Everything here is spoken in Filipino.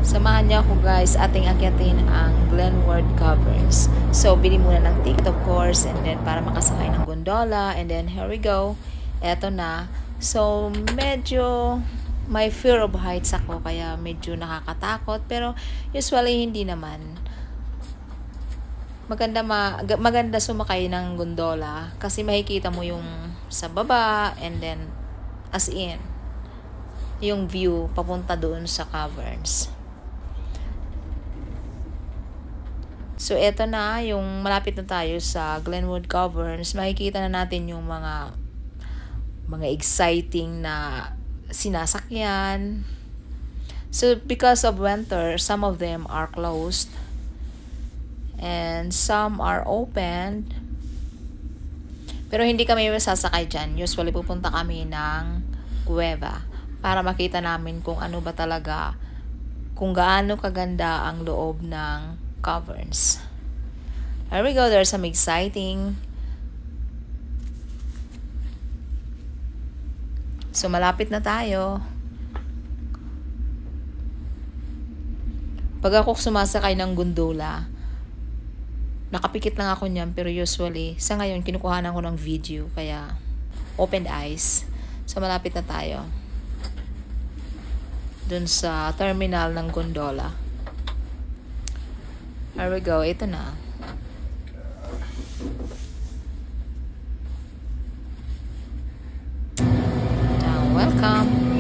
Samahan niyo ako guys, ating akyatin ang Glenwood Caverns. So, bili muna ng ticket of course, and then para makasakay ng gondola, and then here we go. Eto na. So, medyo may fear of heights ako, kaya medyo nakakatakot, pero usually hindi naman. Maganda sumakay ng gondola kasi makikita mo yung sa baba, and then as in yung view papunta doon sa caverns. So, eto na, yung malapit na tayo sa Glenwood Caverns. Makikita na natin yung mga exciting na sinasakyan. So, because of winter, some of them are closed. And some are open. Pero hindi kami sasakay dyan. Usually, pupunta kami ng kuweba para makita namin kung ano ba talaga, kung gaano kaganda ang loob ng caverns. Here we go. There's some exciting. So, malapit na tayo. Pag ako sumasakay ng gondola, nakapikit lang ako niyan, pero usually, sa ngayon, kinukuhanan ko ng video, kaya open eyes. So, malapit na tayo dun sa terminal ng gondola. Here we go. Ito na. Welcome.